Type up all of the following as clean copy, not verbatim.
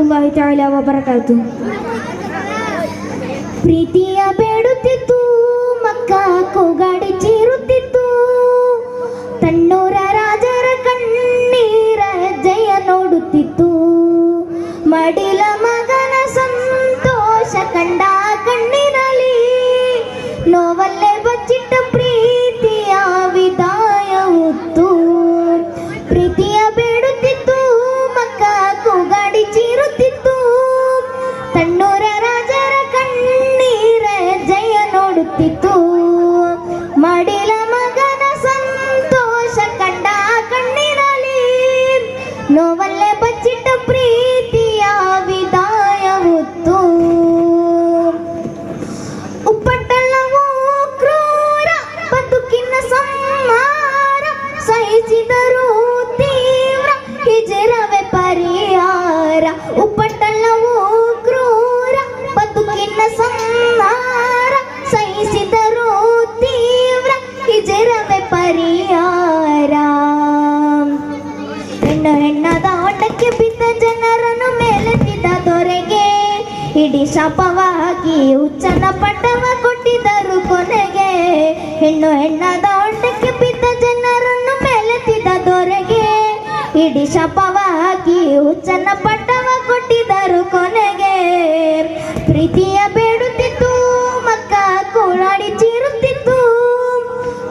ವರಹಮತುಲ್ಲಾಹಿ ತಆಲಾ ವಬರಕಾತು. ಪ್ರೀತಿಯ ಬೇಡುತ್ತಿತ್ತು, ಮಕ್ಕ ಕೂಗಾಡಿ ಚೀರುತ್ತಿತ್ತು, ತನ್ನೂರ ರಾಜರ ಕಣ್ಣೀರ ಜಯ ನೋಡುತ್ತಿತ್ತು. ಮಡಿಲ ಮಗನ ಸಂತೋಷ ಕಂಡ ಕಣ್ಣಿನಲ್ಲಿ ನೋವಲ್ಲೇ ಬಚ್ಚಿಟ್ಟ ಪ್ರೀತಿಯ ವಿದಾಯ ಹೊತ್ತು. ಪ್ರೀತಿಯ ಬೇಡುತ್ತಿತ್ತು, ಮಕ್ಕ ಕೂಗಾಡಿ ಚೀರುತ್ತಿತ್ತು, ತನ್ನೂರ ರಾಜರ ಕಣ್ಣೀರ ಜಯ ನೋಡುತ್ತಿತ್ತು. ಮಡಿಲ ಮಗನ ಸಂತೋಷ ಕಂಡ ಕಣ್ಣಿನಲ್ಲಿ ನೋವಲ್ಲೇ ಬಚ್ಚಿಟ್ಟ ಪ್ರೀತಿಯ ವಿದಾಯ ಹೊತ್ತು. ಉಪ್ಪಟ್ಟಲ್ಲವೂ ಕ್ರೂರ ಬದುಕಿನ ಸಂಹಾರ, ಸಹಿಸಿದರು ತೀವ್ರ ಹಿಜರವೇ ಪರಿಹಾರ. ಉಪ್ಪಟ್ಟಲ್ಲವೂ ಕ್ರೂರ ಬದುಕಿನ ಸಂಹಾರ, ಸಹಿಸಿದರು ತೀವ್ರ ಹಿಜರವೇ ಪರಿಹಾರ. ಹೆಣ್ಣು ಹೆಣ್ಣದ ಹೊಟ್ಟಕ್ಕೆ ಬಿದ್ದ ಜನರನ್ನು ಮೇಲೆತ್ತಿದ ದೊರೆಗೆ ಇಡೀ ಶಾಪವಾಗಿ ಹುಚ್ಚನ ಪಟ್ಟವ ಕೊಟ್ಟಿದ್ದರು ಕೊನೆಗೆ. ಹೆಣ್ಣು ಹೆಣ್ಣದ ಹೊಟ್ಟಕ್ಕೆ ಬಿದ್ದ ಜನರನ್ನು ಮೇಲೆತ್ತಿದ ದೊರೆಗೆ ಇಡೀ ಶಾಪವಾಗಿ ಹುಚ್ಚನ ಪಟ್ಟವ ಕೊಟ್ಟಿದ್ದರು ಕೊನೆಗೆ. ಪ್ರೀತಿಯ ಬೇಡುತ್ತಿತ್ತು, ಮಕ್ಕ ಕೂಳಾಡಿ ಚೀರುತ್ತಿತ್ತು,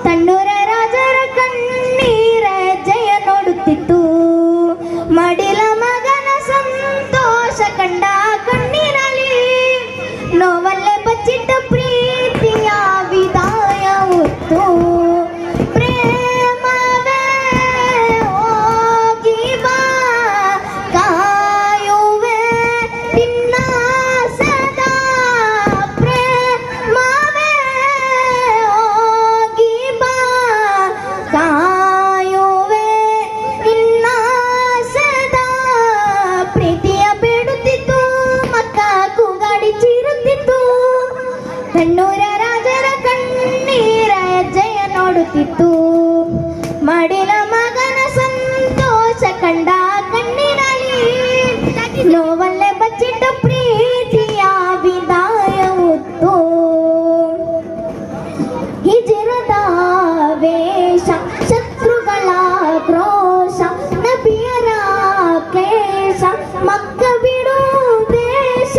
ತನ್ನೂರ ರಾಜರ ಕಣ್ಣೀರ ಜಯ ನೋಡುತ್ತಿತ್ತು. ಮಡಿಲ ಮಗನ ಸಂತೋಷ ಕಂಡ ಕಣ್ಣಿನಲ್ಲಿ ನೋವಲ್ಲೇ ಬಚ್ಚಿಟ್ಟ ಪ್ರೀತಿಯ ವಿದಾಯ ಹೊತ್ತು. ಪ್ರೇಮವೇ ಹೋಗಿ ಬಾ, ಕಾಯುವೆ ನಿನ್ನ ಸದಾ. ಪ್ರೇಮವೇ ಹೋಗಿ ಬಾ, ಕಾಯುವೆ ನಿನ್ನ ಸದಾ. ಪ್ರೀತಿಯ ಬೇಡುತ್ತಿತ್ತು, ಮಕ್ಕ ಕೂಗಾಡಿ ಚೀರುತ್ತಿತ್ತು, ತನ್ನೂರ ರಾಜರ ಕಣ್ಣೀರ ಜಯ ನೋಡುತ್ತಿತ್ತು. ಮಡಿಲ ಮಗನ ಸಂತೋಷ ಕಂಡ ಕಣ್ಣಿನಲ್ಲಿ ನೋವಲ್ಲೇ ಬಚ್ಚಿಟ್ಟ ಪ್ರೀತಿಯ ವಿದಾಯ ಹೊತ್ತು. ಹಿಜರದ ವೇಷ, ಶತ್ರುಗಳ ಕ್ರೋಶ, ನಬಿಯರ ಕ್ಲೇಶ, ಮಕ್ಕ ಬಿಡು ದೇಶ.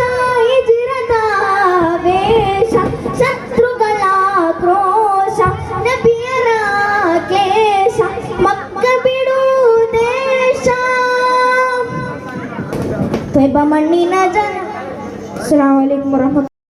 ಹಿಜರದ ವೇಷ, ಶತ್ರುಗಳ ಕ್ರೋಶ, ನಬಿಯರ ಕ್ಲೇಶ, ಮಕ್ಕ ಬಿಡು ದೇಶ. ತ್ವಯ್ಬಾ ಮಣ್ಣಿನ ಜನ. ಅಸ್ಸಲಾಮು ಅಲೈಕುಂ ವರಹಮತುಲ್ಲಾಹಿ.